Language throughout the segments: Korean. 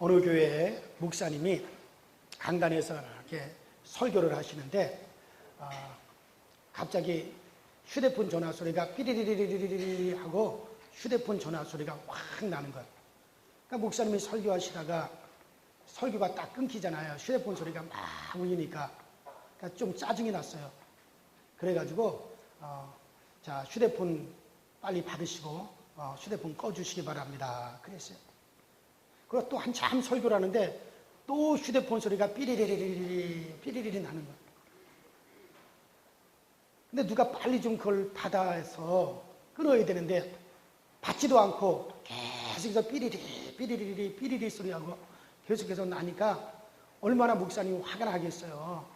어느 교회 목사님이 강단에서 이렇게 설교를 하시는데 갑자기 휴대폰 전화 소리가 삐리리리리리리 하고 휴대폰 전화 소리가 확 나는 거예요. 그러니까 목사님이 설교하시다가 설교가 딱 끊기잖아요. 휴대폰 소리가 막 울리니까 그러니까 좀 짜증이 났어요. 그래가지고 자, 휴대폰 빨리 받으시고 휴대폰 꺼주시기 바랍니다. 그랬어요. 그리고 또 한참 설교를 하는데 또 휴대폰 소리가 삐리리리리 나는 거예요. 근데 누가 빨리 좀 그걸 받아서 끊어야 되는데 받지도 않고 계속해서 삐리리리 소리하고 계속해서 나니까 얼마나 목사님이 화가 나겠어요.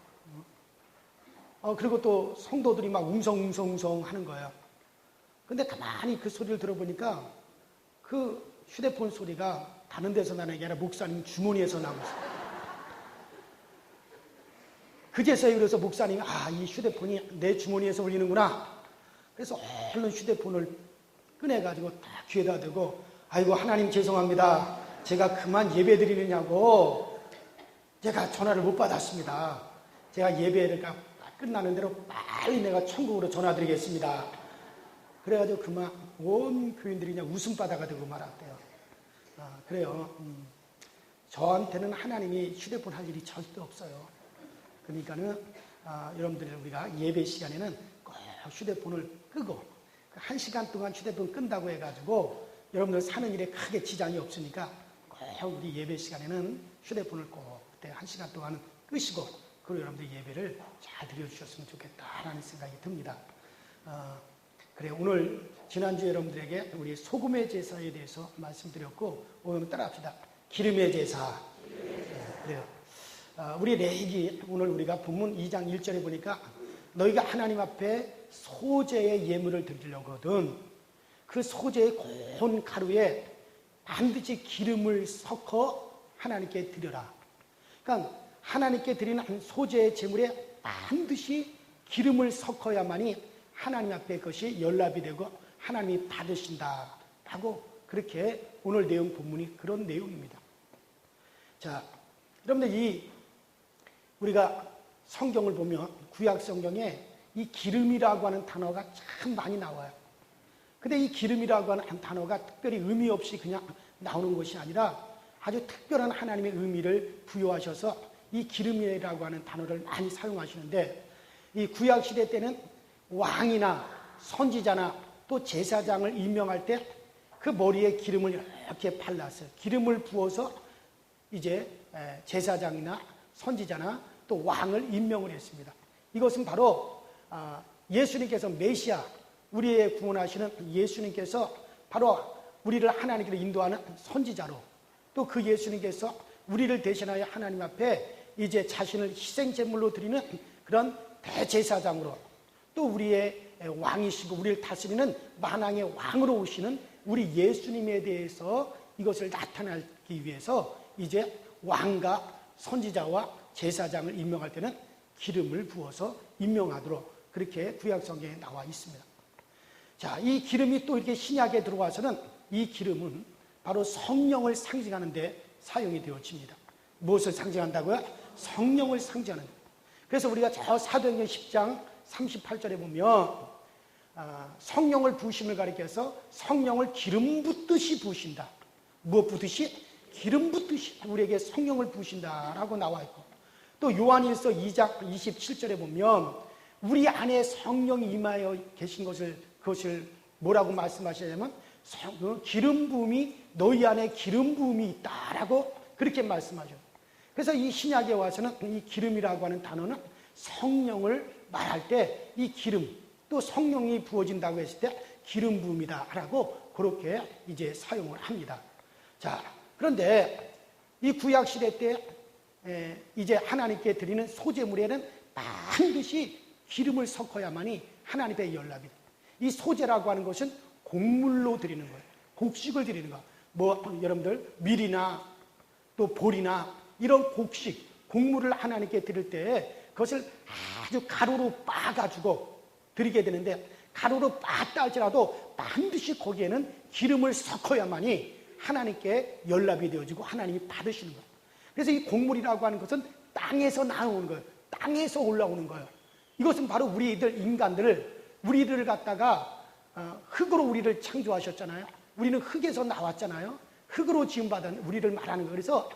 그리고 또 성도들이 막 웅성웅성 하는 거예요. 근데 가만히 그 소리를 들어보니까 그 휴대폰 소리가 다른 데서 나는 게 아니라 목사님 주머니에서 나고 있어요. 그제서야 그래서 목사님이 이 휴대폰이 내 주머니에서 울리는구나. 그래서 얼른 휴대폰을 꺼내가지고 딱 귀에다 대고 아이고 하나님 죄송합니다. 제가 그만 예배 드리느냐고 제가 전화를 못 받았습니다. 제가 예배가 끝나는 대로 빨리 내가 천국으로 전화드리겠습니다. 그래가지고 그만 온 교인들이 그냥 웃음바다가 되고 말았대요. 그래요. 저한테는 하나님이 휴대폰 할 일이 절대 없어요. 그러니까는 여러분들 우리가 예배 시간에는 꼭 휴대폰을 끄고 1시간 동안 휴대폰 끈다고 해가지고 여러분들 사는 일에 크게 지장이 없으니까 꼭 우리 예배 시간에는 휴대폰을 꼭 그때 1시간 동안은 끄시고 그리고 여러분들 예배를 잘 드려주셨으면 좋겠다라는 생각이 듭니다. 그래 오늘 지난주에 여러분들에게 우리 소금의 제사에 대해서 말씀드렸고 오늘 따라합시다. 기름의 제사. 그래요. 우리 레위기 오늘 우리가 본문 2장 1절에 보니까 너희가 하나님 앞에 소재의 예물을 드리려거든 그 소재의 고운 가루에 반드시 기름을 섞어 하나님께 드려라. 그러니까 하나님께 드리는 소재의 제물에 반드시 기름을 섞어야만이 하나님 앞에 그것이 연락이 되고 하나님이 받으신다라고 그렇게 오늘 내용 본문이 그런 내용입니다. 자, 여러분들 우리가 성경을 보면 구약 성경에 이 기름이라고 하는 단어가 참 많이 나와요. 근데 이 기름이라고 하는 단어가 특별히 의미 없이 그냥 나오는 것이 아니라 아주 특별한 하나님의 의미를 부여하셔서 이 기름이라고 하는 단어를 많이 사용하시는데 이 구약 시대 때는 왕이나 선지자나 또 제사장을 임명할 때 그 머리에 기름을 이렇게 발랐어요. 기름을 부어서 이제 제사장이나 선지자나 또 왕을 임명을 했습니다. 이것은 바로 예수님께서 메시아 우리의 구원하시는 예수님께서 바로 우리를 하나님께로 인도하는 선지자로 또 그 예수님께서 우리를 대신하여 하나님 앞에 이제 자신을 희생제물로 드리는 그런 대제사장으로 또 우리의 왕이시고 우리를 다스리는 만왕의 왕으로 오시는 우리 예수님에 대해서 이것을 나타내기 위해서 이제 왕과 선지자와 제사장을 임명할 때는 기름을 부어서 임명하도록 그렇게 구약 성경에 나와 있습니다. 자, 이 기름이 또 이렇게 신약에 들어와서는 이 기름은 바로 성령을 상징하는 데 사용이 되어집니다. 무엇을 상징한다고요? 성령을 상징하는 거예요. 그래서 우리가 저 사도행전 10장 38절에 보면 성령을 부으심을 가리켜서 성령을 기름 붓듯이 부으신다. 무엇 붓듯이? 기름 붓듯이 우리에게 성령을 부으신다라고 나와 있고 또 요한일서 2장 27절에 보면 우리 안에 성령이 임하여 계신 그것을 뭐라고 말씀하시냐면 기름 부음이 너희 안에 기름 부음이 있다라고 그렇게 말씀하죠. 그래서 이 신약에 와서는 이 기름이라고 하는 단어는 성령을 말할 때 이 기름 또 성령이 부어진다고 했을 때 기름 부음이다라고 그렇게 이제 사용을 합니다. 자, 그런데 이 구약 시대 때 이제 하나님께 드리는 소제물에는 반드시 기름을 섞어야만이 하나님의 연락이 돼요. 이 소제라고 하는 것은 곡물로 드리는 거예요. 곡식을 드리는 거. 여러분들 밀이나 또 보리나 이런 곡물을 하나님께 드릴 때 그것을 아주 가루로 빻아가지고 드리게 되는데 가루로 빻다 할지라도 반드시 거기에는 기름을 섞어야만이 하나님께 연락이 되어지고 하나님이 받으시는 거예요. 그래서 이 곡물이라고 하는 것은 땅에서 나오는 거예요. 땅에서 올라오는 거예요. 이것은 바로 우리들을 갖다가 흙으로 우리를 창조하셨잖아요. 우리는 흙에서 나왔잖아요. 흑으로 지음받은 우리를 말하는 거예요. 그래서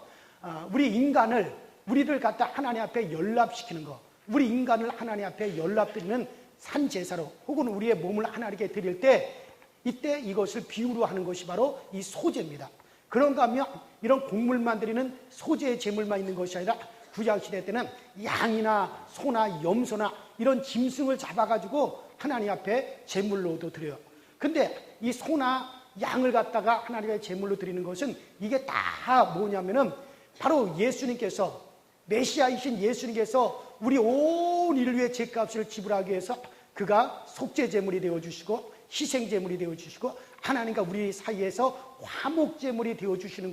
우리를 갖다 하나님 앞에 연락시키는 거, 우리 인간을 하나님 앞에 연락드리는 산제사로 혹은 우리의 몸을 하나님께 드릴 때 이때 이것을 비유로 하는 것이 바로 이 소제입니다. 그런가 하면 이런 곡물만 드리는 소제의 제물만 있는 것이 아니라 구약시대 때는 양이나 소나 염소나 이런 짐승을 잡아가지고 하나님 앞에 제물로도 드려요. 근데 이 소나 양을 갖다가 하나님의 제물로 드리는 것은 이게 다 뭐냐면은 바로 예수님께서, 메시아이신 예수님께서 우리 온 인류의 죄값을 지불하기 위해서 그가 속죄제물이 되어주시고 희생제물이 되어주시고 하나님과 우리 사이에서 화목제물이 되어주시는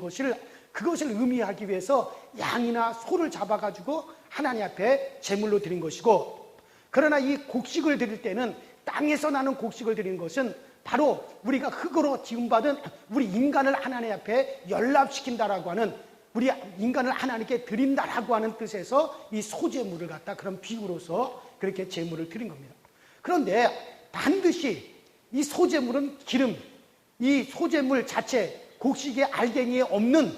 그것을 의미하기 위해서 양이나 소를 잡아가지고 하나님 앞에 제물로 드린 것이고, 그러나 이 곡식을 드릴 때는 땅에서 나는 곡식을 드리는 것은 바로 우리가 흙으로 지음받은 우리 인간을 하나님 앞에 연락시킨다라고 하는, 우리 인간을 하나님께 드린다라고 하는 뜻에서 이 소제물을 갖다 그런 비유로서 그렇게 제물을 드린 겁니다. 그런데 반드시 이 소제물은 기름, 이 소제물 자체 곡식의 알갱이에 없는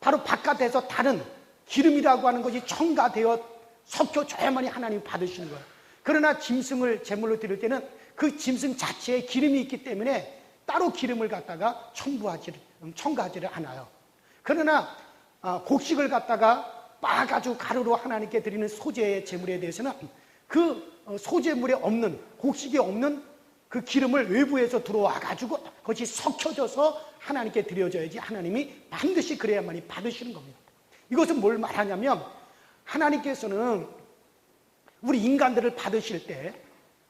바로 바깥에서 다른 기름이라고 하는 것이 첨가되어 섞여져야만이 하나님이 받으시는 거예요. 그러나 짐승을 제물로 드릴 때는 그 짐승 자체에 기름이 있기 때문에 따로 기름을 갖다가 첨가하지를 않아요. 그러나 곡식을 갖다가 빻아가지고 가루로 하나님께 드리는 소제의 제물에 대해서는 그 소제물에 없는, 곡식에 없는 그 기름을 외부에서 들어와가지고 그것이 섞여져서 하나님께 드려져야지 하나님이 반드시 그래야만이 받으시는 겁니다. 이것은 뭘 말하냐면 하나님께서는 우리 인간들을 받으실 때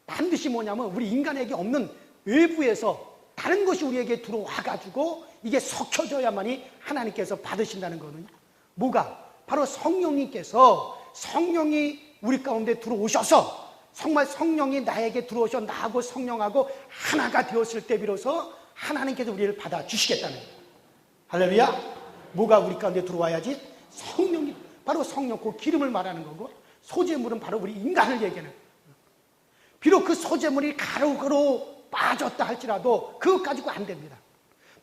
반드시 뭐냐면 우리 인간에게 없는 외부에서 다른 것이 우리에게 들어와가지고 이게 섞여져야만이 하나님께서 받으신다는 거거든요. 뭐가? 바로 성령님께서, 성령이 우리 가운데 들어오셔서 정말 성령이 나에게 들어오셔 나하고 성령하고 하나가 되었을 때 비로소 하나님께서 우리를 받아주시겠다는 거예요. 할렐루야. 뭐가 우리 가운데 들어와야지? 성령이, 바로 성령, 그 기름을 말하는 거고, 소재물은 바로 우리 인간을 얘기하는 거예요. 비록 그 소재물이 가루가루 빠졌다 할지라도 그것 가지고 안 됩니다.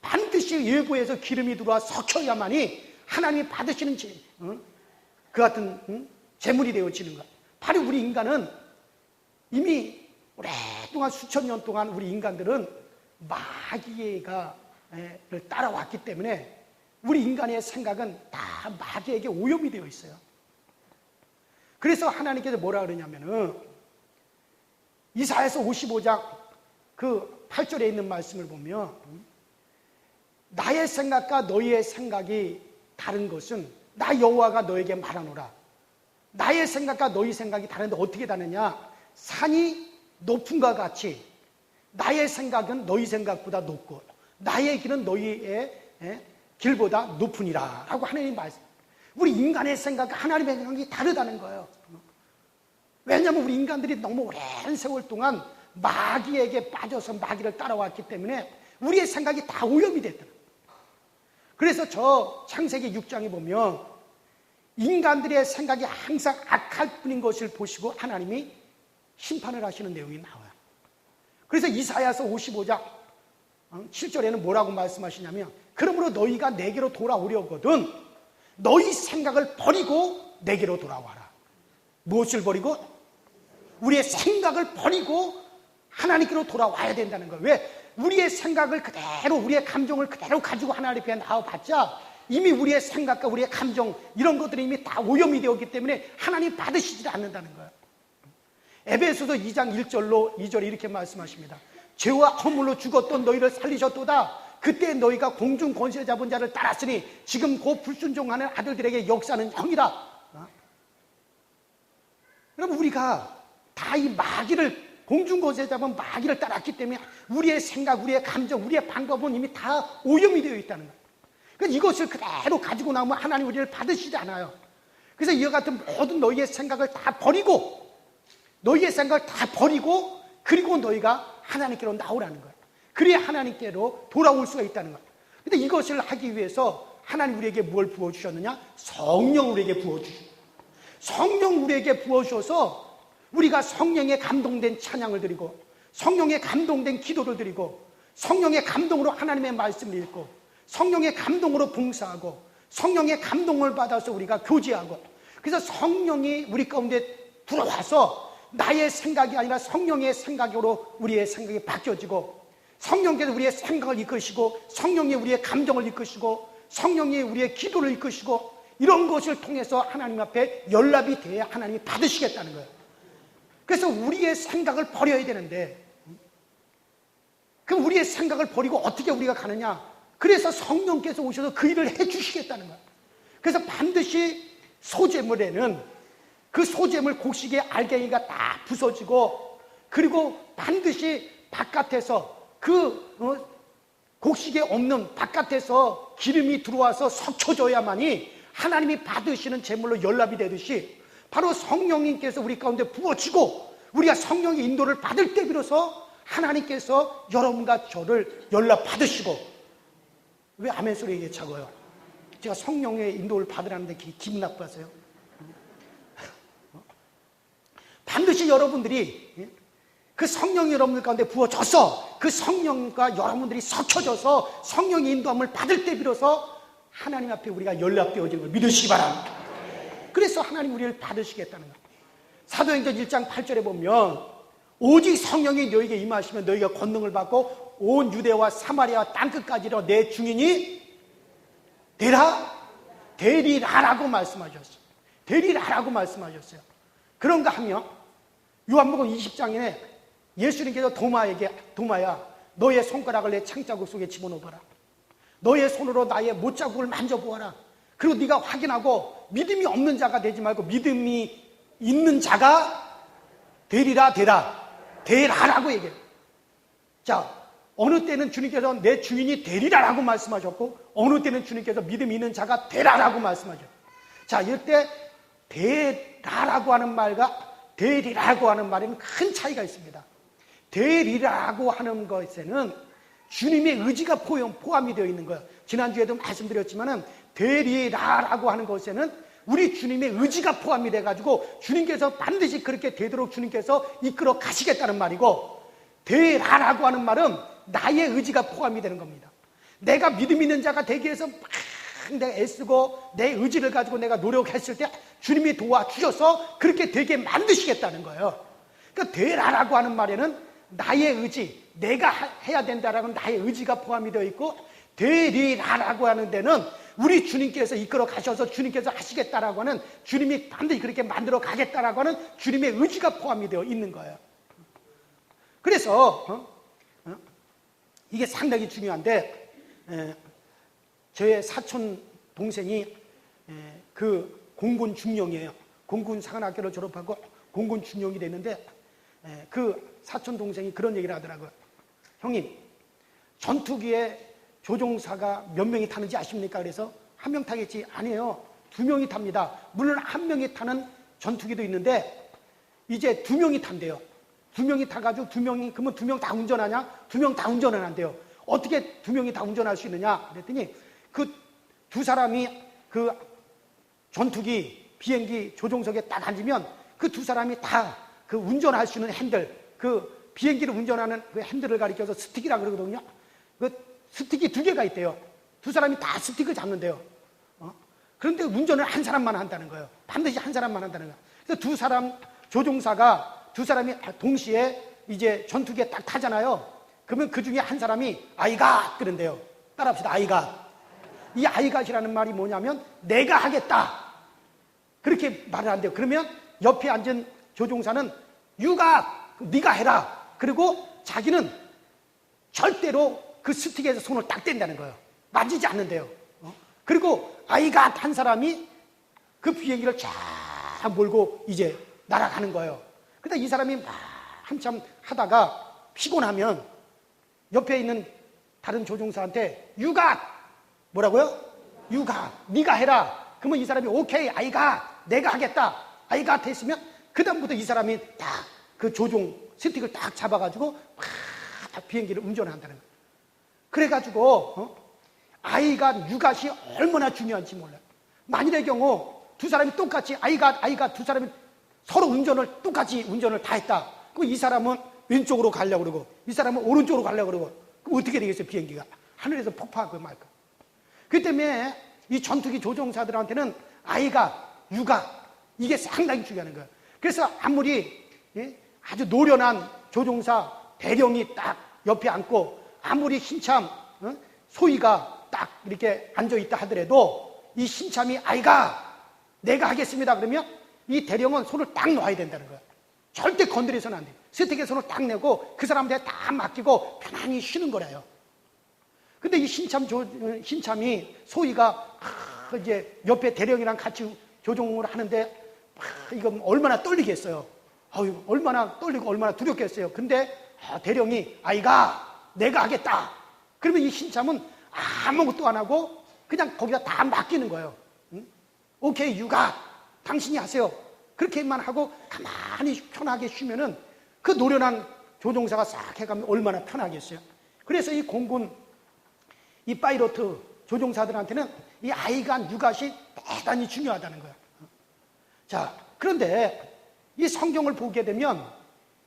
반드시 외부에서 기름이 들어와 섞여야만이 하나님이 받으시는 그 같은 제물이 되어지는 거예요. 바로 우리 인간은 이미 오랫동안 수천 년 동안 우리 인간들은 마귀를 따라왔기 때문에 우리 인간의 생각은 다 마귀에게 오염이 되어 있어요. 그래서 하나님께서 뭐라 그러냐면은 이사야서 55장 그 8절에 있는 말씀을 보면 나의 생각과 너희의 생각이 다른 것은 나 여호와가 너에게 말하노라. 나의 생각과 너희 생각이 다른데 어떻게 다르냐? 산이 높음과 같이 나의 생각은 너희 생각보다 높고 나의 길은 너희의 길보다 높으니라 라고 하나님 말씀. 우리 인간의 생각과 하나님의 생각이 다르다는 거예요. 왜냐하면 우리 인간들이 너무 오랜 세월 동안 마귀에게 빠져서 마귀를 따라왔기 때문에 우리의 생각이 다 오염이 됐더라. 그래서 저 창세기 6장에 보면 인간들의 생각이 항상 악할 뿐인 것을 보시고 하나님이 심판을 하시는 내용이 나와요. 그래서 이사야서 55장 7절에는 뭐라고 말씀하시냐면 그러므로 너희가 내게로 돌아오려거든 너희 생각을 버리고 내게로 돌아와라. 무엇을 버리고? 우리의 생각을 버리고 하나님께로 돌아와야 된다는 거예요. 왜? 우리의 생각을 그대로, 우리의 감정을 그대로 가지고 하나님 앞에 나와봤자 이미 우리의 생각과 우리의 감정 이런 것들이 이미 다 오염이 되었기 때문에 하나님 받으시지 않는다는 거예요. 에베소서 2장 1절로 2절에 이렇게 말씀하십니다. 죄와 허물로 죽었던 너희를 살리셨도다. 그때 너희가 공중 권세 잡은 자를 따랐으니 지금 그 불순종하는 아들들에게 역사는 형이라. 여러분 우리가 다 이 마귀를, 공중 권세 잡은 마귀를 따랐기 때문에 우리의 생각, 우리의 감정, 우리의 방법은 이미 다 오염이 되어 있다는 거예요. 그러니까 이것을 그대로 가지고 나오면 하나님 우리를 받으시지 않아요. 그래서 이와 같은 모든 너희의 생각을 다 버리고, 너희의 생각을 다 버리고 그리고 너희가 하나님께로 나오라는 거예요. 그래야 하나님께로 돌아올 수가 있다는 거예요. 근데 이것을 하기 위해서 하나님 우리에게 뭘 부어주셨느냐? 성령 우리에게 부어주셨어요. 성령 우리에게 부어주셔서 우리가 성령에 감동된 찬양을 드리고, 성령에 감동된 기도를 드리고, 성령의 감동으로 하나님의 말씀을 읽고, 성령의 감동으로 봉사하고, 성령의 감동을 받아서 우리가 교제하고, 그래서 성령이 우리 가운데 들어와서 나의 생각이 아니라 성령의 생각으로 우리의 생각이 바뀌어지고, 성령께서 우리의 생각을 이끄시고, 성령이 우리의 감정을 이끄시고, 성령이 우리의 기도를 이끄시고, 이런 것을 통해서 하나님 앞에 연락이 돼야 하나님이 받으시겠다는 거예요. 그래서 우리의 생각을 버려야 되는데, 그럼 우리의 생각을 버리고 어떻게 우리가 가느냐? 그래서 성령께서 오셔서 그 일을 해주시겠다는 거예요. 그래서 반드시 소재물에는 그 소재물 곡식의 알갱이가 다 부서지고, 그리고 반드시 바깥에서 곡식에 없는 바깥에서 기름이 들어와서 섞여져야만이 하나님이 받으시는 제물로 연락이 되듯이, 바로 성령님께서 우리 가운데 부어지고 우리가 성령의 인도를 받을 때 비로소 하나님께서 여러분과 저를 연락 받으시고. 왜 아멘 소리 이게 작아요? 제가 성령의 인도를 받으라는데 기분 나빠서요? 반드시 여러분들이 그 성령이 여러분들 가운데 부어져서 그 성령과 여러분들이 섞여져서 성령의 인도함을 받을 때 비로소 하나님 앞에 우리가 연락되어지는 걸 믿으시기 바랍니다. 그래서 하나님 우리를 받으시겠다는 거예요. 사도행전 1장 8절에 보면 오직 성령이 너에게 임하시면 너희가 권능을 받고 온 유대와 사마리아 땅끝까지로 내 증인이 되리라라고 말씀하셨어요. 되리라라고 말씀하셨어요. 그런가 하면 요한복음 20장에 예수님께서 도마야 너의 손가락을 내 창자국 속에 집어넣어봐라. 너의 손으로 나의 못자국을 만져보아라. 그리고 네가 확인하고 믿음이 없는 자가 되지 말고 믿음이 있는 자가 되라라고 얘기해요. 자, 어느 때는 주님께서 내 주인이 되리라라고 말씀하셨고, 어느 때는 주님께서 믿음이 있는 자가 되라라고 말씀하셨어요. 자, 이때 되라라고 하는 말과 되리라고 하는 말에는 큰 차이가 있습니다. 되리라고 하는 것에는 주님의 의지가 포함이 되어 있는 거예요. 지난주에도 말씀드렸지만은 되리라라고 하는 것에는 우리 주님의 의지가 포함이 돼가지고 주님께서 반드시 그렇게 되도록 주님께서 이끌어 가시겠다는 말이고, 되라라고 하는 말은 나의 의지가 포함이 되는 겁니다. 내가 믿음 있는 자가 되기 위해서 막 내가 애쓰고 내 의지를 가지고 내가 노력했을 때 주님이 도와주셔서 그렇게 되게 만드시겠다는 거예요. 그러니까 되라라고 하는 말에는 나의 의지, 내가 해야 된다라는 나의 의지가 포함이 되어 있고, 되리라라고 하는 데는 우리 주님께서 이끌어 가셔서 주님께서 하시겠다라고 하는, 주님이 반드시 그렇게 만들어 가겠다라고 하는 주님의 의지가 포함이 되어 있는 거예요. 그래서 이게 상당히 중요한데, 저의 사촌 동생이 그 공군 중령이에요. 공군 사관학교를 졸업하고 공군 중령이 됐는데, 그 사촌 동생이 그런 얘기를 하더라고요. 형님, 전투기에 조종사가 몇 명이 타는지 아십니까? 그래서 한 명 타겠지. 아니에요, 2명이 탑니다. 물론 한 명이 타는 전투기도 있는데 이제 2명이 탄대요. 2명이 타가지고 2명이, 그러면 2명 다 운전하냐? 2명 다 운전은 안 돼요. 어떻게 2명이 다 운전할 수 있느냐? 그랬더니 그 두 사람이 그 전투기 비행기 조종석에 딱 앉으면 그 두 사람이 다 그 운전할 수 있는 핸들, 그 비행기를 운전하는 그 핸들을 가리켜서 스틱이라 그러거든요. 그 스틱이 2개가 있대요. 두 사람이 다 스틱을 잡는데요. 그런데 운전을 한 사람만 한다는 거예요. 반드시 한 사람만 한다는 거예요. 그래서 두 사람 조종사가 두 사람이 동시에 이제 전투기에 딱 타잖아요. 그러면 그 중에 한 사람이 아이갓 그런데요. 따라합시다. 아이갓. 이 아이갓이라는 말이 뭐냐면 내가 하겠다, 그렇게 말을 한대요. 그러면 옆에 앉은 조종사는 유갓, 네가 해라. 그리고 자기는 절대로 그 스틱에서 손을 딱 뗀다는 거예요. 만지지 않는데요. 그리고 아이갓 한 사람이 그 비행기를 쫙 몰고 이제 날아가는 거예요. 근데 이 사람이 막 한참 하다가 피곤하면 옆에 있는 다른 조종사한테 유갓, 뭐라고요? 유갓, 네가 해라. 그러면 이 사람이 오케이, 아이갓, 내가 하겠다, 아이갓 했으면 그 다음부터 이 사람이 딱 그 조종 스틱을 딱 잡아가지고 막 비행기를 운전한다는 거예요. 그래가지고 아이가 육아시 얼마나 중요한지 몰라요. 만일의 경우 두 사람이 똑같이 아이가 두 사람이 서로 똑같이 운전을 다 했다. 그럼 이 사람은 왼쪽으로 가려고 그러고 이 사람은 오른쪽으로 가려고 그러고 그럼 어떻게 되겠어요? 비행기가 하늘에서 폭파하고 말까. 그 때문에 이 전투기 조종사들한테는 아이가 육아 이게 상당히 중요한 거예요. 그래서 아무리 아주 노련한 조종사 대령이 딱 옆에 앉고 아무리 신참 소위가 딱 이렇게 앉아있다 하더라도 이 신참이 아이가 내가 하겠습니다 그러면 이 대령은 손을 딱 놔야 된다는 거예요. 절대 건드려서는 안 돼요. 스택에 손을 딱 내고 그 사람한테 다 맡기고 편안히 쉬는 거래요. 근데 이 신참이 소위가 이제 옆에 대령이랑 같이 조종을 하는데 이거 얼마나 떨리겠어요. 얼마나 떨리고 얼마나 두렵겠어요. 근데 대령이 아이가 내가 하겠다. 그러면 이 신참은 아무것도 안 하고 그냥 거기다 다 맡기는 거예요. 오케이 육아 당신이 하세요. 그렇게만 하고 가만히 편하게 쉬면은 그 노련한 조종사가 싹 해가면 얼마나 편하겠어요. 그래서 이 공군 이 파이로트 조종사들한테는 이 아이가 육아시 대단히 중요하다는 거예요. 자, 그런데 이 성경을 보게 되면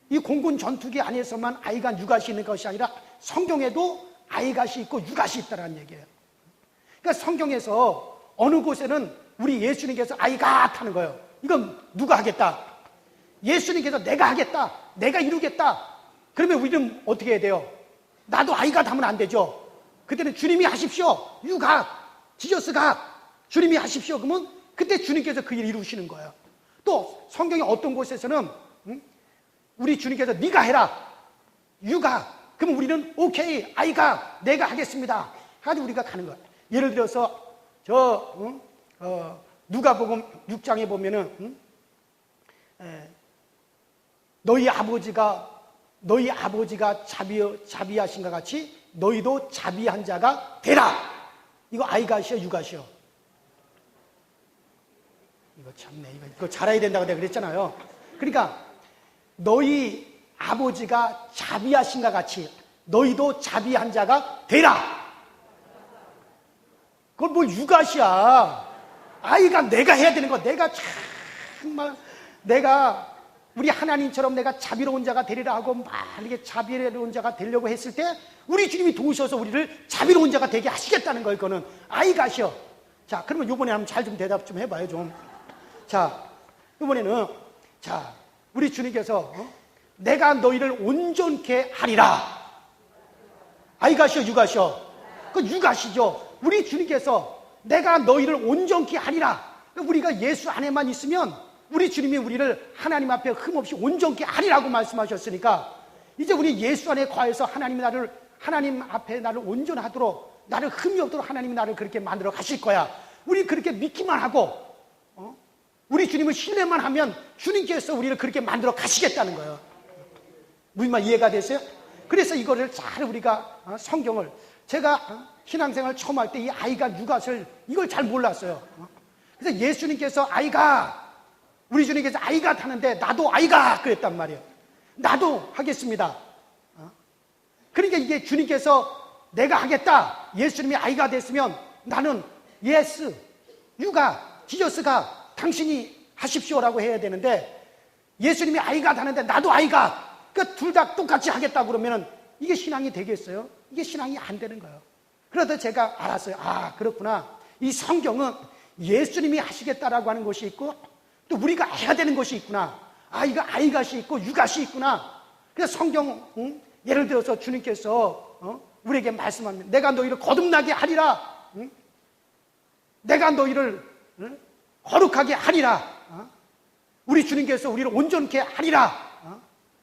이 공군 전투기 안에서만 아이가 육아시 있는 것이 아니라 성경에도 아이갓이 있고 육아시 있다는 얘기예요. 그러니까 성경에서 어느 곳에는 우리 예수님께서 아이갓 하는 거예요. 이건 누가 하겠다? 예수님께서 내가 하겠다. 내가 이루겠다. 그러면 우리는 어떻게 해야 돼요? 나도 아이갓 하면 안 되죠. 그때는 주님이 하십시오. 유갓, 지저스갓. 주님이 하십시오. 그러면 그때 주님께서 그 일을 이루시는 거예요. 또 성경의 어떤 곳에서는 우리 주님께서 네가 해라. 유가. 그럼 우리는 오케이. 아이가 내가 하겠습니다. 하고 우리가 가는 거예요. 예를 들어서 누가복음 6장에 보면은 너희 아버지가 자비하신 것 같이 너희도 자비한 자가 되라. 이거 아이갓이요, 유갓이요? 이거 참네. 이거 잘해야 된다고 내가 그랬잖아요. 그러니까 너희 아버지가 자비하신 것 같이 너희도 자비한 자가 되라. 그건 뭐 유갓이야. 아이가 내가 해야 되는 거. 내가 정말 우리 하나님처럼 내가 자비로운 자가 되리라 하고 막 이렇게 자비로운 자가 되려고 했을 때 우리 주님이 도우셔서 우리를 자비로운 자가 되게 하시겠다는 거예요. 그거는 아이갓이요. 자, 그러면 이번에 한번 잘 좀 대답 좀 해봐요 좀. 자, 이번에는 자 우리 주님께서 내가 너희를 온전케 하리라. 아이갓이요, 유갓이요? 그 유갓이죠. 우리 주님께서 내가 너희를 온전케 하리라. 우리가 예수 안에만 있으면 우리 주님이 우리를 하나님 앞에 흠없이 온전케 하리라고 말씀하셨으니까 이제 우리 예수 안에 거해서 하나님 앞에 나를 온전하도록 나를 흠이 없도록 하나님이 나를 그렇게 만들어 가실 거야. 우리 그렇게 믿기만 하고 우리 주님을 신뢰만 하면 주님께서 우리를 그렇게 만들어 가시겠다는 거예요. 무슨 말 이해가 되세요? 그래서 이거를 잘 우리가 성경을 제가 신앙생활 처음 할 때 이 아이가 유갓을 이걸 잘 몰랐어요. 그래서 예수님께서 우리 주님께서 아이갓 하는데 나도 아이갓 그랬단 말이에요. 나도 하겠습니다. 그러니까 이게 주님께서 내가 하겠다. 예수님이 아이가 됐으면 나는 예스, 유가, 지저스가 당신이 하십시오라고 해야 되는데 예수님이 아이갓 하는데 나도 아이갓. 그러니까 둘 다 똑같이 하겠다 그러면 이게 신앙이 되겠어요? 이게 신앙이 안 되는 거예요. 그러다 제가 알았어요. 그렇구나. 이 성경은 예수님이 하시겠다라고 하는 것이 있고 또 우리가 해야 되는 것이 있구나. 이거 아이갓이 있고 유갓이 있구나. 그래서 성경 예를 들어서 주님께서 우리에게 말씀합니다. 내가 너희를 거듭나게 하리라. 내가 너희를 거룩하게 하리라. 우리 주님께서 우리를 온전케 하리라.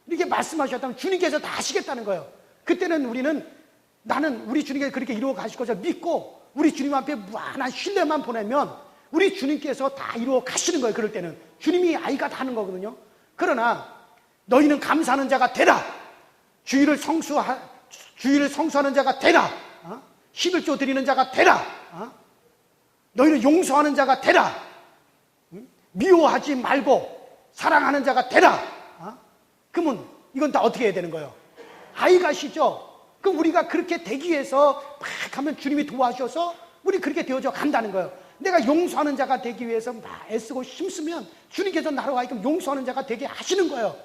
이렇게 말씀하셨다면 주님께서 다 하시겠다는 거예요. 그때는 나는 우리 주님께서 그렇게 이루어 가실 것을 믿고 우리 주님 앞에 무한한 신뢰만 보내면 우리 주님께서 다 이루어 가시는 거예요. 그럴 때는 주님이 아이가 다 하는 거거든요. 그러나 너희는 감사하는 자가 되라. 주의를 성수하는 자가 되라. 11조 드리는 자가 되라. 너희는 용서하는 자가 되라. 미워하지 말고 사랑하는 자가 되라. 그러면 이건 다 어떻게 해야 되는 거예요? 아이갓이죠. 그럼 우리가 그렇게 되기 위해서 막 하면 주님이 도와주셔서 우리 그렇게 되어져 간다는 거예요. 내가 용서하는 자가 되기 위해서 막 애쓰고 힘쓰면 주님께서 나로 하여금 용서하는 자가 되게 하시는 거예요.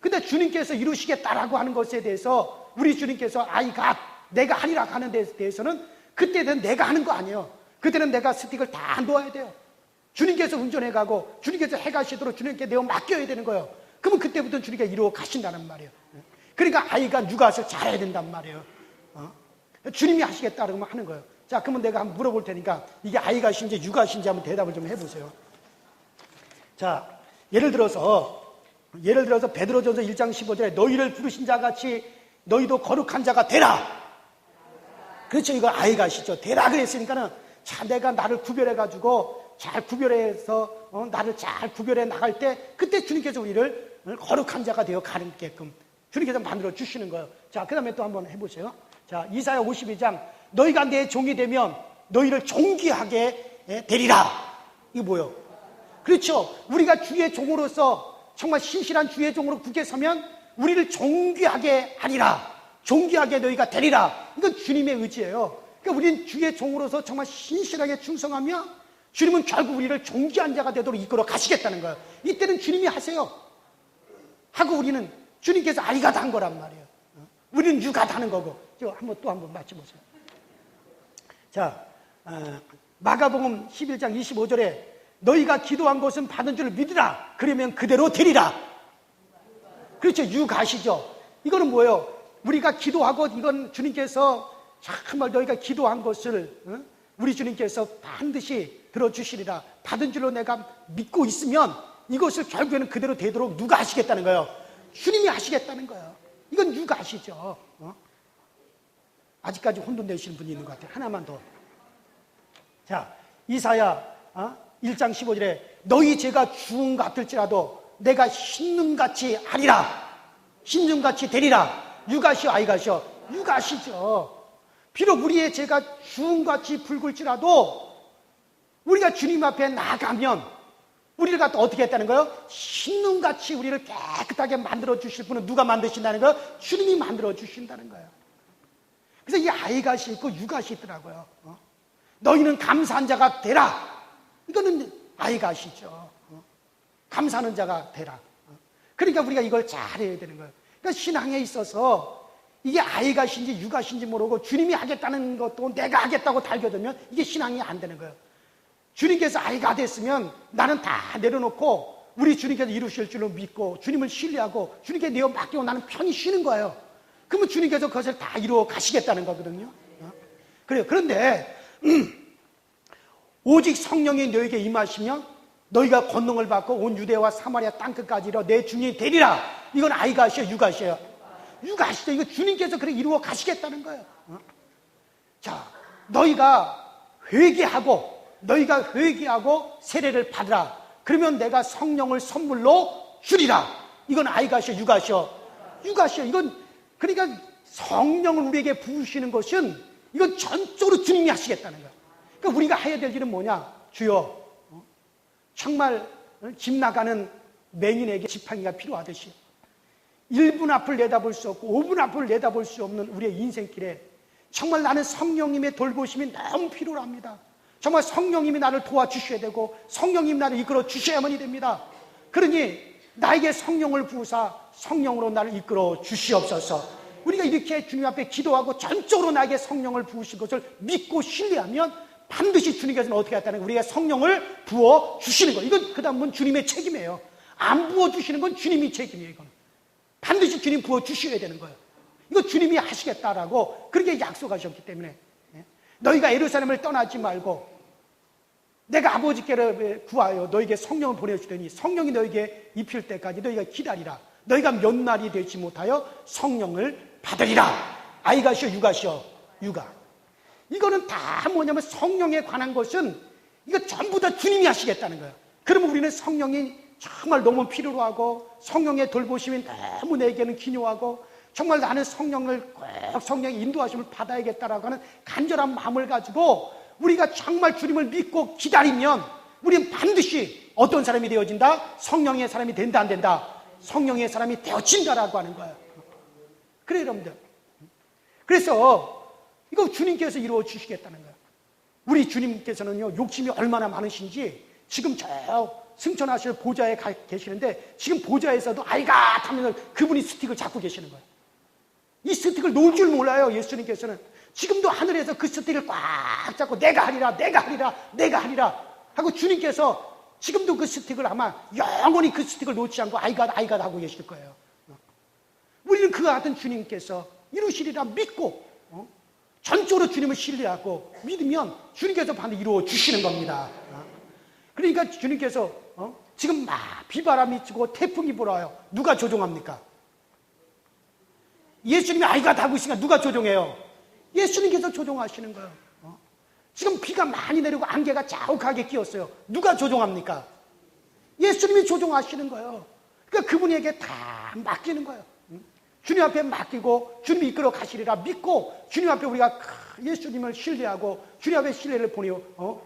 근데 주님께서 이루시겠다라고 하는 것에 대해서 우리 주님께서 아이가 내가 하리라 하는 데 대해서는 그때는 내가 하는 거 아니에요. 그때는 내가 스틱을 다 놓아야 돼요. 주님께서 운전해 가고 주님께서 해 가시도록 주님께 내어 맡겨야 되는 거예요. 그러면 그때부터 주님께서 이루어 가신다는 말이에요. 그러니까 아이가 육아를 잘해야 된단 말이에요. 주님이 하시겠다고 하는 거예요. 자, 그러면 내가 한번 물어볼 테니까 이게 아이가신지 육아신지 한번 대답을 좀 해보세요. 자, 예를 들어서 베드로전서 1장 15절에 너희를 부르신 자 같이 너희도 거룩한 자가 되라. 그렇죠. 이거 아이가시죠. 되라 그랬으니까는 자, 내가 나를 구별해가지고 잘 구별해서 나를 잘 구별해 나갈 때 그때 주님께서 우리를 거룩한 자가 되어 가게끔 주님께서 만들어 주시는 거예요. 자, 그 다음에 또 한번 해보세요. 자, 이사야 52장 너희가 내 종이 되면 너희를 존귀하게 되리라. 이게 뭐예요? 그렇죠. 우리가 주의 종으로서 정말 신실한 주의 종으로 굳게 서면 우리를 존귀하게 하리라. 존귀하게 너희가 되리라. 이건 주님의 의지예요. 그러니까 우리는 주의 종으로서 정말 신실하게 충성하며 주님은 결국 우리를 존귀한 자가 되도록 이끌어 가시겠다는 거예요. 이때는 주님이 하세요. 하고 우리는 주님께서 아이가 단 거란 말이에요. 우리는 유가 다는 거고. 또 한번 맞춰보세요. 자, 마가복음 11장 25절에 너희가 기도한 것은 받은 줄 믿으라. 그러면 그대로 되리라. 그렇죠. 유가시죠. 이거는 뭐예요? 우리가 기도하고 이건 주님께서 정말 너희가 기도한 것을 우리 주님께서 반드시 들어주시리라. 받은 줄로 내가 믿고 있으면 이것을 결국에는 그대로 되도록 누가 하시겠다는 거예요? 주님이 하시겠다는 거예요. 이건 누가 하시죠. 아직까지 혼돈되시는 분이 있는 것 같아요. 하나만 더. 자, 이사야 1장 15절에 너희 죄가 주홍 같을지라도 내가 흰눈같이 하리라. 흰눈같이 되리라. 유가시오 아이가시오? 유가시죠. 비록 우리의 죄가 주홍같이 붉을지라도 우리가 주님 앞에 나가면 우리를 갖다 어떻게 했다는 거예요? 흰눈같이 우리를 깨끗하게 만들어 주실 분은 누가 만드신다는 거예요? 주님이 만들어 주신다는 거예요. 그래서 이 아이가시 있고 유가시 있더라고요. 너희는 감사한 자가 되라. 이거는 아이가시죠. 감사하는 자가 되라. 그러니까 우리가 이걸 잘해야 되는 거예요. 그러니까 신앙에 있어서 이게 아이가신지 유가신지 모르고 주님이 하겠다는 것도 내가 하겠다고 달겨들면 이게 신앙이 안 되는 거예요. 주님께서 아이가 됐으면 나는 다 내려놓고 우리 주님께서 이루실 줄로 믿고 주님을 신뢰하고 주님께 내어 맡기고 나는 편히 쉬는 거예요. 그러면 주님께서 그것을 다 이루어 가시겠다는 거거든요. 그래요. 그런데 오직 성령이 너에게 임하시면 너희가 권능을 받고 온 유대와 사마리아 땅끝까지 이르러 내 주님이 되리라. 이건 아이가시요 유가시요? 유가시죠. 이거 주님께서 그렇게 이루어 가시겠다는 거예요. 자, 너희가 회개하고 세례를 받으라. 그러면 내가 성령을 선물로 주리라. 이건 아이가시요 유가시요? 유가시요. 이건 그러니까 성령을 우리에게 부으시는 것은 이건 전적으로 주님이 하시겠다는 거예요. 그러니까 우리가 해야 될 일은 뭐냐? 주여, 정말 집 나가는 맹인에게 지팡이가 필요하듯이 1분 앞을 내다볼 수 없고 5분 앞을 내다볼 수 없는 우리의 인생길에 정말 나는 성령님의 돌보심이 너무 필요합니다. 정말 성령님이 나를 도와주셔야 되고 성령님이 나를 이끌어 주셔야만이 됩니다. 그러니 나에게 성령을 부으사 성령으로 나를 이끌어 주시옵소서. 우리가 이렇게 주님 앞에 기도하고 전적으로 나에게 성령을 부으신 것을 믿고 신뢰하면 반드시 주님께서는 어떻게 했다는 거예요? 우리가 성령을 부어 주시는 거예요. 이건 그 다음은 주님의 책임이에요. 안 부어 주시는 건 주님이 책임이에요. 이건 반드시 주님 부어 주셔야 되는 거예요. 이거 주님이 하시겠다라고 그렇게 약속하셨기 때문에 너희가 예루살렘을 떠나지 말고 내가 아버지께로 구하여 너에게 성령을 보내주더니 성령이 너에게 입힐 때까지 너희가 기다리라. 너희가 몇 날이 되지 못하여 성령을 받으리라. 아이가시오 유가시오? 유가. 이거는 다 뭐냐면 성령에 관한 것은 이거 전부 다 주님이 하시겠다는 거예요. 그러면 우리는 성령이 정말 너무 필요로 하고 성령의 돌보심이 너무 내게는 기묘하고 정말 나는 성령을 꼭 성령의 인도하심을 받아야겠다라고 하는 간절한 마음을 가지고 우리가 정말 주님을 믿고 기다리면 우리는 반드시 어떤 사람이 되어진다? 성령의 사람이 된다 안 된다? 성령의 사람이 되어진다라고 하는 거예요. 그래요 여러분들. 그래서 이거 주님께서 이루어 주시겠다는 거예요. 우리 주님께서는요, 욕심이 얼마나 많으신지 지금 저 승천하실 보좌에 계시는데 지금 보좌에서도 아이가 하면서 그분이 스틱을 잡고 계시는 거예요. 이 스틱을 놓을 줄 몰라요. 예수님께서는 지금도 하늘에서 그 스틱을 꽉 잡고 내가 하리라, 내가 하리라, 내가 하리라 하고 주님께서 지금도 그 스틱을 아마 영원히 그 스틱을 놓지 않고 아이가 하고 계실 거예요. 우리는 그와 같은 주님께서 이루시리라 믿고 전적으로 주님을 신뢰하고 믿으면 주님께서 반드시 이루어 주시는 겁니다. 그러니까 주님께서 지금 막 비바람이 치고 태풍이 불어요. 누가 조종합니까? 예수님이 아이가 다고 있으니까 누가 조종해요? 예수님께서 조종하시는 거예요. 지금 비가 많이 내리고 안개가 자욱하게 끼었어요. 누가 조종합니까? 예수님이 조종하시는 거예요. 그러니까 그분에게 다 맡기는 거예요. 주님 앞에 맡기고 주님이 이끌어 가시리라 믿고 주님 앞에 우리가 예수님을 신뢰하고 주님 앞에 신뢰를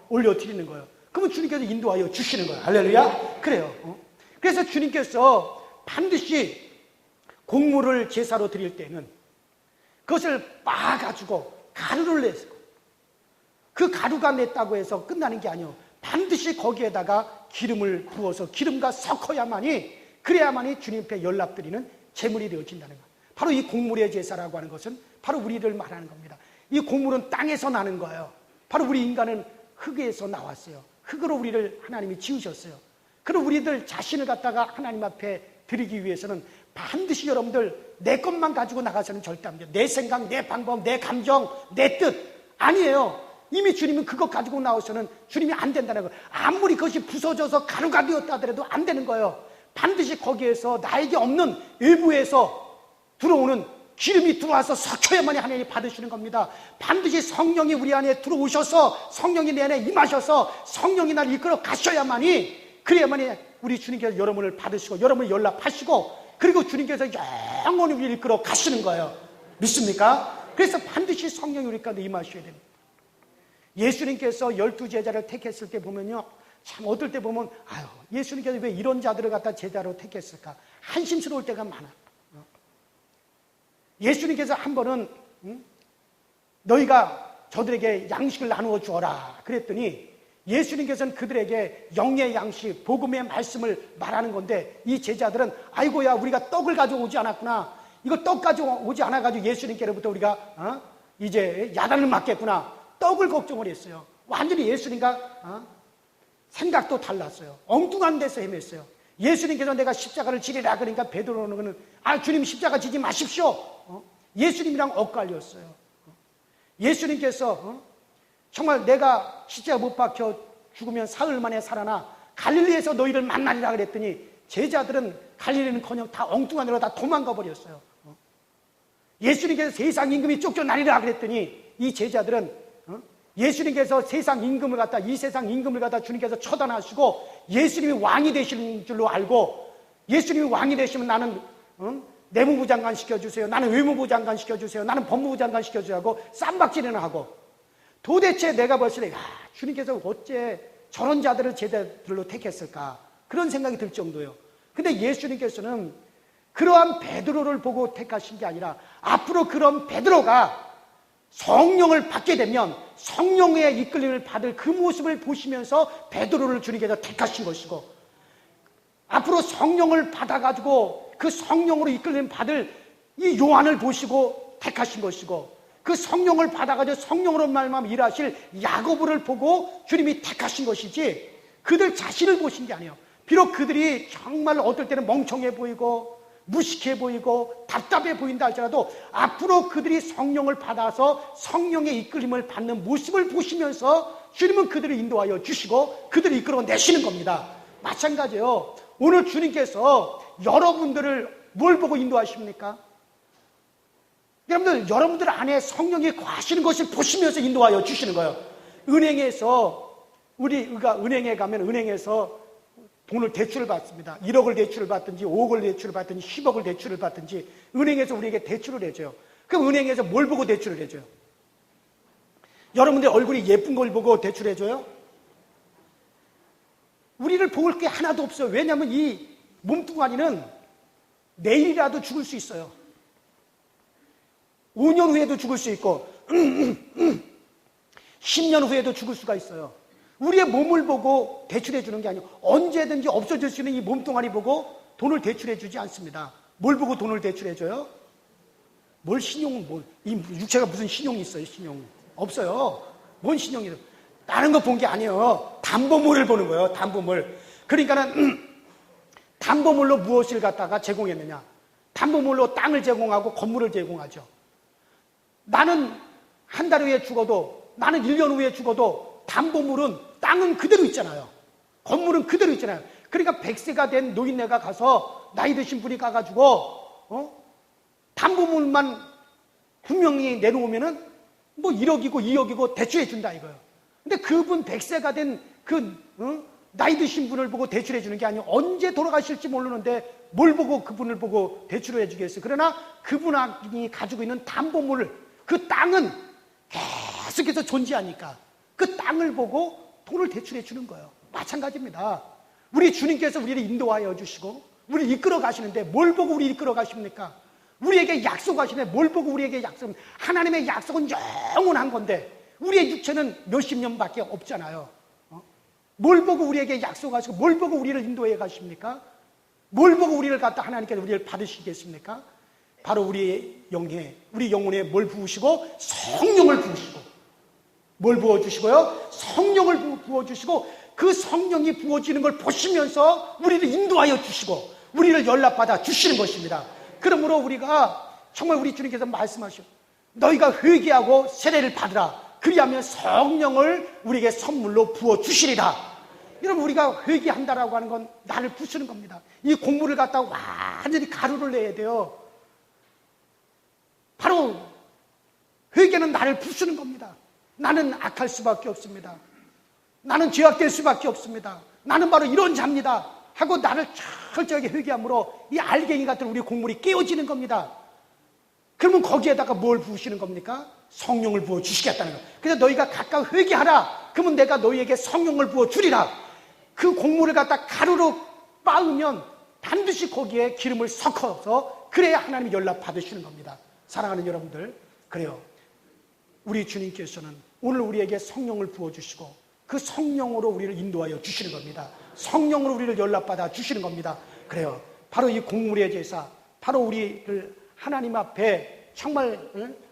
올려드리는 거예요. 그러면 주님께서 인도하여 주시는 거예요. 할렐루야. 그래요. 그래서 주님께서 반드시 곡물을 제사로 드릴 때는 그것을 빻아가지고 가루를 내서 그 가루가 냈다고 해서 끝나는 게 아니에요. 반드시 거기에다가 기름을 부어서 기름과 섞어야만이 그래야만이 주님 앞에 연락드리는 제물이 되어진다는 거예요. 바로 이 곡물의 제사라고 하는 것은 바로 우리를 말하는 겁니다. 이 곡물은 땅에서 나는 거예요. 바로 우리 인간은 흙에서 나왔어요. 흙으로 우리를 하나님이 지으셨어요. 그럼 우리들 자신을 갖다가 하나님 앞에 드리기 위해서는 반드시 여러분들 내 것만 가지고 나가서는 절대 안 돼요. 내 생각, 내 방법, 내 감정, 내 뜻 아니에요. 이미 주님은 그것 가지고 나오셔는 주님이 안 된다는 거예요. 아무리 그것이 부서져서 가루가 되었다 하더라도 안 되는 거예요. 반드시 거기에서 나에게 없는 외부에서 들어오는 기름이 들어와서 섞여야만이 하나님이 받으시는 겁니다. 반드시 성령이 우리 안에 들어오셔서 성령이 내 안에 임하셔서 성령이 나를 이끌어 가셔야만이 그래야만이 우리 주님께서 여러분을 받으시고 여러분을 연락하시고 그리고 주님께서 영원히 우리를 이끌어 가시는 거예요. 믿습니까? 그래서 반드시 성령이 우리 가운데 임하셔야 됩니다. 예수님께서 12제자를 택했을 때 보면요, 참 어떨 때 보면 예수님께서 왜 이런 자들을 갖다 제자로 택했을까 한심스러울 때가 많아. 예수님께서 한 번은 너희가 저들에게 양식을 나누어 주어라 그랬더니 예수님께서는 그들에게 영의 양식, 복음의 말씀을 말하는 건데 이 제자들은 아이고야 우리가 떡을 가져오지 않았구나. 이거 떡 가져오지 않아가지고 예수님께로부터 우리가 이제 야단을 맞겠구나. 떡을 걱정을 했어요. 완전히 예수님과 생각도 달랐어요. 엉뚱한 데서 헤맸어요. 예수님께서 내가 십자가를 지리라 그러니까 베드로는 주님 십자가 지지 마십시오. 예수님이랑 엇갈렸어요. 예수님께서 정말 내가 십자가 못 박혀 죽으면 사흘 만에 살아나 갈릴리에서 너희를 만나리라 그랬더니 제자들은 갈릴리는커녕 다 엉뚱한 데로 다 도망가 버렸어요. 예수님께서 세상 임금이 쫓겨나리라 그랬더니 이 제자들은 예수님께서 세상 임금을 갖다 이 세상 임금을 갖다 주님께서 처단하시고 예수님이 왕이 되시는 줄로 알고 예수님이 왕이 되시면 나는 내무부 장관 시켜주세요. 나는 외무부 장관 시켜주세요. 나는 법무부 장관 시켜주세요 하고 쌈박질이나 하고 도대체 내가 봤을 때 주님께서 어째 저런 자들을 제자들로 택했을까 그런 생각이 들 정도예요. 근데 예수님께서는 그러한 베드로를 보고 택하신 게 아니라 앞으로 그런 베드로가 성령을 받게 되면 성령의 이끌림을 받을 그 모습을 보시면서 베드로를 주님께서 택하신 것이고 앞으로 성령을 받아가지고 그 성령으로 이끌림 받을 이 요한을 보시고 택하신 것이고 그 성령을 받아가지고 성령으로 말미암아 일하실 야고보를 보고 주님이 택하신 것이지 그들 자신을 보신 게 아니에요. 비록 그들이 정말 어떨 때는 멍청해 보이고 무식해 보이고 답답해 보인다 할지라도 앞으로 그들이 성령을 받아서 성령의 이끌림을 받는 모습을 보시면서 주님은 그들을 인도하여 주시고 그들을 이끌어내시는 겁니다. 마찬가지예요. 오늘 주님께서 여러분들을 뭘 보고 인도하십니까? 여러분들 안에 성령이 거하시는 것을 보시면서 인도하여 주시는 거예요. 은행에서 우리가 은행에 가면 은행에서 돈을 대출을 받습니다. 1억을 대출을 받든지 5억을 대출을 받든지 10억을 대출을 받든지 은행에서 우리에게 대출을 해줘요. 그럼 은행에서 뭘 보고 대출을 해줘요? 여러분들 얼굴이 예쁜 걸 보고 대출해줘요? 우리를 볼 게 하나도 없어요. 왜냐하면 이 몸뚱아리는 내일이라도 죽을 수 있어요. 5년 후에도 죽을 수 있고 10년 후에도 죽을 수가 있어요. 우리의 몸을 보고 대출해 주는 게 아니고 언제든지 없어질 수 있는 이 몸뚱아리 보고 돈을 대출해 주지 않습니다. 뭘 보고 돈을 대출해 줘요? 뭘 신용은 이 육체가 무슨 신용이 있어요? 신용 없어요. 뭔 신용이에요? 다른 거 본 게 아니에요. 담보물을 보는 거예요. 담보물. 그러니까는 담보물로 무엇을 갖다가 제공했느냐? 담보물로 땅을 제공하고 건물을 제공하죠. 나는 한 달 후에 죽어도, 나는 1년 후에 죽어도 담보물은 땅은 그대로 있잖아요. 건물은 그대로 있잖아요. 그러니까 100세가 된 노인네가 가서 나이 드신 분이 가가지고 담보물만 분명히 내놓으면은 뭐 1억이고 2억이고 대출해 준다 이거예요. 근데 그분 100세가 된 나이 드신 분을 보고 대출해 주는 게 아니고 언제 돌아가실지 모르는데 뭘 보고 그분을 보고 대출을 해 주겠어요. 그러나 그분이 가지고 있는 담보물, 그 땅은 계속해서 존재하니까 그 땅을 보고 돈을 대출해 주는 거예요. 마찬가지입니다. 우리 주님께서 우리를 인도하여 주시고 우리를 이끌어 가시는데 뭘 보고 우리 이끌어 가십니까? 우리에게 약속하시는데 뭘 보고 우리에게 약속합니까? 하나님의 약속은 영원한 건데 우리의 육체는 몇십 년밖에 없잖아요. 뭘 보고 우리에게 약속하시고 뭘 보고 우리를 인도해 가십니까? 뭘 보고 우리를 갖다 하나님께서 우리를 받으시겠습니까? 바로 우리 영혼에 뭘 부으시고 성령을 부으시고 뭘 부어주시고요? 성령을 부어주시고 그 성령이 부어지는 걸 보시면서 우리를 인도하여 주시고 우리를 연락받아 주시는 것입니다. 그러므로 우리가 정말 우리 주님께서 말씀하시오. 너희가 회개하고 세례를 받으라. 그리하면 성령을 우리에게 선물로 부어주시리라. 여러분 우리가 회개한다라고 하는 건 나를 부수는 겁니다. 이 공물을 갖다가 완전히 가루를 내야 돼요. 바로 회개는 나를 부수는 겁니다. 나는 악할 수밖에 없습니다. 나는 죄악될 수밖에 없습니다. 나는 바로 이런 자입니다 하고 나를 철저하게 회개함으로 이 알갱이 같은 우리 곡물이 깨어지는 겁니다. 그러면 거기에다가 뭘 부으시는 겁니까? 성령을 부어주시겠다는 거예요. 그래서 너희가 각각 회개하라. 그러면 내가 너희에게 성령을 부어주리라. 그 곡물을 갖다 가루로 빻으면 반드시 거기에 기름을 섞어서 그래야 하나님이 연락 받으시는 겁니다. 사랑하는 여러분들, 그래요. 우리 주님께서는 오늘 우리에게 성령을 부어주시고 그 성령으로 우리를 인도하여 주시는 겁니다. 성령으로 우리를 연락받아 주시는 겁니다. 그래요. 바로 이 곡물의 제사, 바로 우리를 하나님 앞에 정말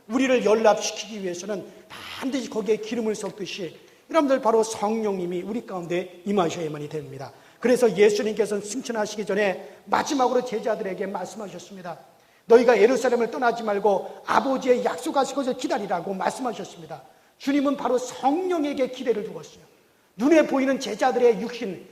우리를 연락시키기 위해서는 반드시 거기에 기름을 섞듯이 여러분들 바로 성령님이 우리 가운데 임하셔야만이 됩니다. 그래서 예수님께서는 승천하시기 전에 마지막으로 제자들에게 말씀하셨습니다. 너희가 예루살렘을 떠나지 말고 아버지의 약속하신 것을 기다리라고 말씀하셨습니다. 주님은 바로 성령에게 기대를 두었어요. 눈에 보이는 제자들의 육신,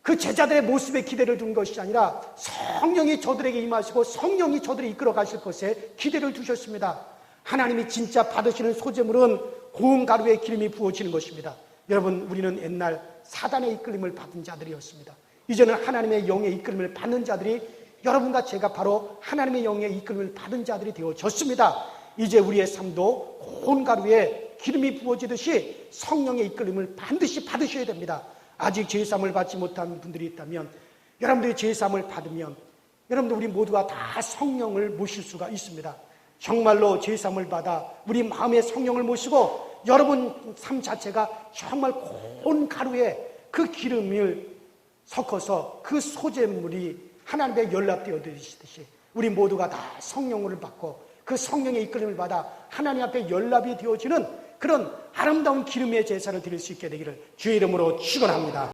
그 제자들의 모습에 기대를 둔 것이 아니라 성령이 저들에게 임하시고 성령이 저들을 이끌어 가실 것에 기대를 두셨습니다. 하나님이 진짜 받으시는 소재물은 고운 가루에 기름이 부어지는 것입니다. 여러분, 우리는 옛날 사단의 이끌림을 받은 자들이었습니다. 이제는 하나님의 영의 이끌림을 받는 자들이, 여러분과 제가 바로 하나님의 영의 이끌림을 받은 자들이 되어졌습니다. 이제 우리의 삶도 고운 가루에 기름이 부어지듯이 성령의 이끌림을 반드시 받으셔야 됩니다. 아직 제사함을 받지 못한 분들이 있다면, 여러분들이 제사함을 받으면 여러분들 우리 모두가 다 성령을 모실 수가 있습니다. 정말로 제사함을 받아 우리 마음의 성령을 모시고 여러분 삶 자체가 정말 고운 가루에 그 기름을 섞어서 그 소재물이 하나님의 연락되어 드시듯이 우리 모두가 다 성령을 받고 그 성령의 이끌림을 받아 하나님 앞에 연락이 되어지는 그런 아름다운 기름의 제사를 드릴 수 있게 되기를 주의 이름으로 축원합니다.